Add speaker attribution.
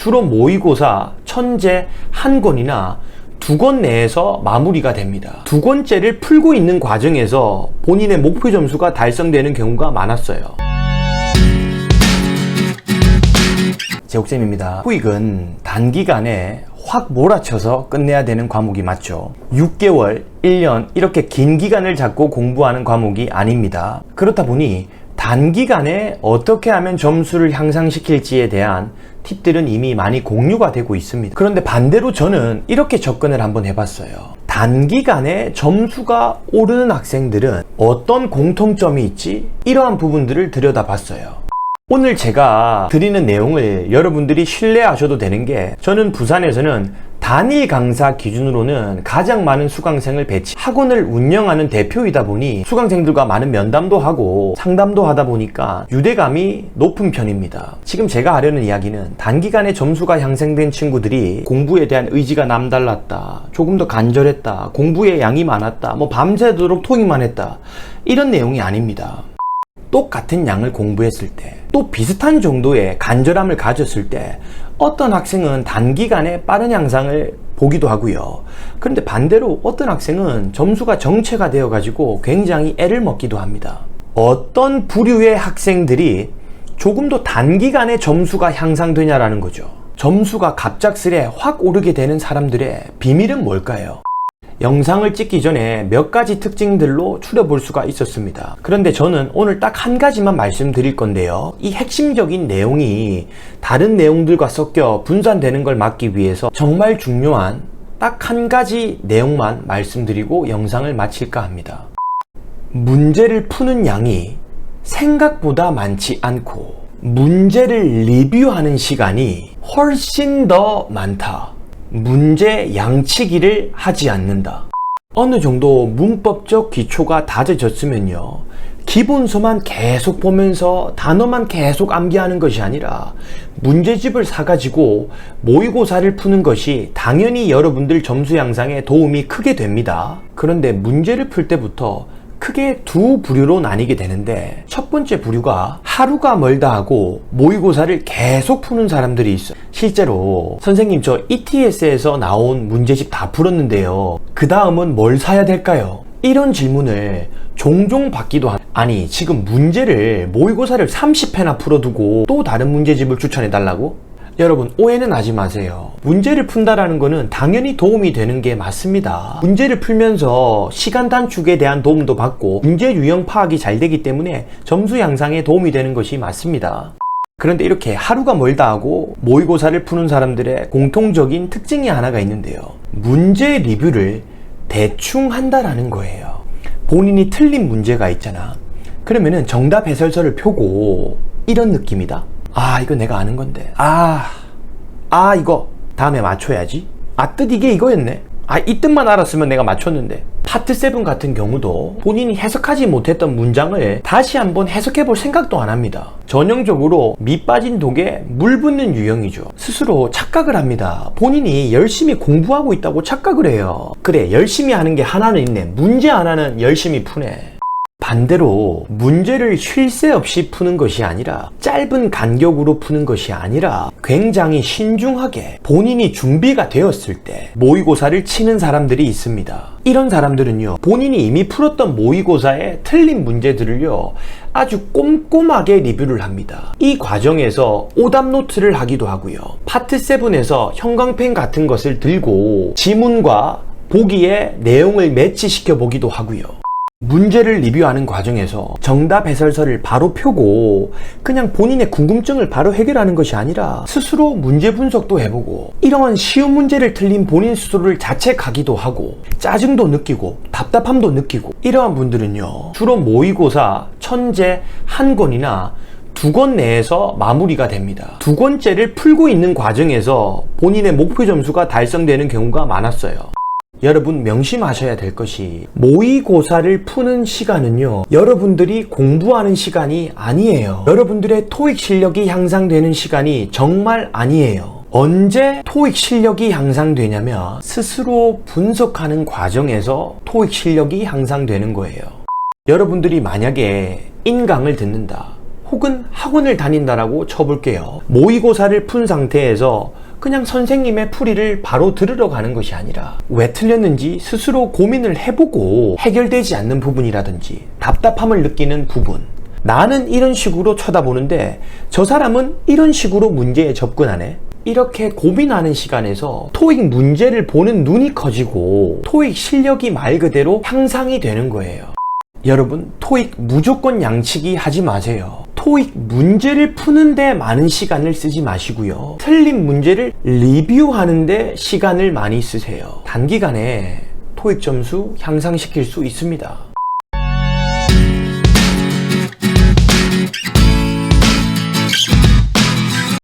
Speaker 1: 주로 모의고사, 천재 한 권이나 두 권 내에서 마무리가 됩니다. 두 권째를 풀고 있는 과정에서 본인의 목표 점수가 달성되는 경우가 많았어요. 제옥쌤입니다. 토익은 단기간에 확 몰아쳐서 끝내야 되는 과목이 맞죠. 6개월, 1년 이렇게 긴 기간을 잡고 공부하는 과목이 아닙니다. 그렇다 보니 단기간에 어떻게 하면 점수를 향상시킬지에 대한 팁들은 이미 많이 공유가 되고 있습니다. 그런데 반대로 저는 이렇게 접근을 한번 해봤어요. 단기간에 점수가 오르는 학생들은 어떤 공통점이 있지? 이러한 부분들을 들여다봤어요. 오늘 제가 드리는 내용을 여러분들이 신뢰하셔도 되는 게, 저는 부산에서는 단일 강사 기준으로는 가장 많은 수강생을 배치, 학원을 운영하는 대표이다 보니 수강생들과 많은 면담도 하고 상담도 하다 보니까 유대감이 높은 편입니다. 지금 제가 하려는 이야기는 단기간에 점수가 향상된 친구들이 공부에 대한 의지가 남달랐다, 조금 더 간절했다, 공부의 양이 많았다, 밤새도록 토익만 했다, 이런 내용이 아닙니다. 똑같은 양을 공부했을 때, 또 비슷한 정도의 간절함을 가졌을 때 어떤 학생은 단기간에 빠른 향상을 보기도 하고요. 그런데 반대로 어떤 학생은 점수가 정체가 되어 가지고 굉장히 애를 먹기도 합니다. 어떤 부류의 학생들이 조금 더 단기간에 점수가 향상되냐라는 거죠. 점수가 갑작스레 확 오르게 되는 사람들의 비밀은 뭘까요? 영상을 찍기 전에 몇 가지 특징들로 추려볼 수가 있었습니다. 그런데 저는 오늘 딱 한 가지만 말씀드릴 건데요. 이 핵심적인 내용이 다른 내용들과 섞여 분산되는 걸 막기 위해서 정말 중요한 딱 한 가지 내용만 말씀드리고 영상을 마칠까 합니다. 문제를 푸는 양이 생각보다 많지 않고 문제를 리뷰하는 시간이 훨씬 더 많다. 문제 양치기를 하지 않는다. 어느 정도 문법적 기초가 다져졌으면요, 기본서만 계속 보면서 단어만 계속 암기하는 것이 아니라 문제집을 사가지고 모의고사를 푸는 것이 당연히 여러분들 점수 향상에 도움이 크게 됩니다. 그런데 문제를 풀 때부터 크게 두 부류로 나뉘게 되는데, 첫 번째 부류가 하루가 멀다 하고 모의고사를 계속 푸는 사람들이 있어요. 실제로 선생님 저 ETS에서 나온 문제집 다 풀었는데요, 그 다음은 뭘 사야 될까요? 이런 질문을 종종 받기도 합니다. 아니, 지금 문제를 모의고사를 30회나 풀어두고 또 다른 문제집을 추천해달라고? 여러분, 오해는 하지 마세요. 문제를 푼다라는 거는 당연히 도움이 되는 게 맞습니다. 문제를 풀면서 시간 단축에 대한 도움도 받고 문제 유형 파악이 잘 되기 때문에 점수 향상에 도움이 되는 것이 맞습니다. 그런데 이렇게 하루가 멀다 하고 모의고사를 푸는 사람들의 공통적인 특징이 하나가 있는데요. 문제 리뷰를 대충 한다라는 거예요. 본인이 틀린 문제가 있잖아. 그러면은 정답 해설서를 펴고 이런 느낌이다. 아, 이거 내가 아는 건데. 이거 다음에 맞춰야지. 뜻 이게 이거였네. 이 뜻만 알았으면 내가 맞췄는데. 파트 7 같은 경우도 본인이 해석하지 못했던 문장을 다시 한번 해석해 볼 생각도 안 합니다. 전형적으로 밑 빠진 독에 물 붓는 유형이죠. 스스로 착각을 합니다. 본인이 열심히 공부하고 있다고 착각을 해요. 그래, 열심히 하는 게 하나는 있네. 문제 하나는 열심히 푸네. 반대로 문제를 쉴 새 없이 푸는 것이 아니라, 짧은 간격으로 푸는 것이 아니라 굉장히 신중하게 본인이 준비가 되었을 때 모의고사를 치는 사람들이 있습니다. 이런 사람들은요, 본인이 이미 풀었던 모의고사의 틀린 문제들을요 아주 꼼꼼하게 리뷰를 합니다. 이 과정에서 오답 노트를 하기도 하고요, 파트 7에서 형광펜 같은 것을 들고 지문과 보기에 내용을 매치시켜 보기도 하고요. 문제를 리뷰하는 과정에서 정답 해설서를 바로 펴고 그냥 본인의 궁금증을 바로 해결하는 것이 아니라 스스로 문제 분석도 해보고, 이러한 쉬운 문제를 틀린 본인 스스로를 자책하기도 하고 짜증도 느끼고 답답함도 느끼고, 이러한 분들은요 주로 모의고사, 천재 한 권이나 두 권 내에서 마무리가 됩니다. 두 권째를 풀고 있는 과정에서 본인의 목표 점수가 달성되는 경우가 많았어요. 여러분 명심하셔야 될 것이, 모의고사를 푸는 시간은요 여러분들이 공부하는 시간이 아니에요. 여러분들의 토익 실력이 향상되는 시간이 정말 아니에요. 언제 토익 실력이 향상되냐면 스스로 분석하는 과정에서 토익 실력이 향상되는 거예요. 여러분들이 만약에 인강을 듣는다, 혹은 학원을 다닌다라고 쳐볼게요. 모의고사를 푼 상태에서 그냥 선생님의 풀이를 바로 들으러 가는 것이 아니라 왜 틀렸는지 스스로 고민을 해보고 해결되지 않는 부분이라든지 답답함을 느끼는 부분, 나는 이런 식으로 쳐다보는데 저 사람은 이런 식으로 문제에 접근하네, 이렇게 고민하는 시간에서 토익 문제를 보는 눈이 커지고 토익 실력이 말 그대로 향상이 되는 거예요. 여러분, 토익 무조건 양치기 하지 마세요. 토익 문제를 푸는데 많은 시간을 쓰지 마시고요. 틀린 문제를 리뷰하는데 시간을 많이 쓰세요. 단기간에 토익 점수 향상시킬 수 있습니다.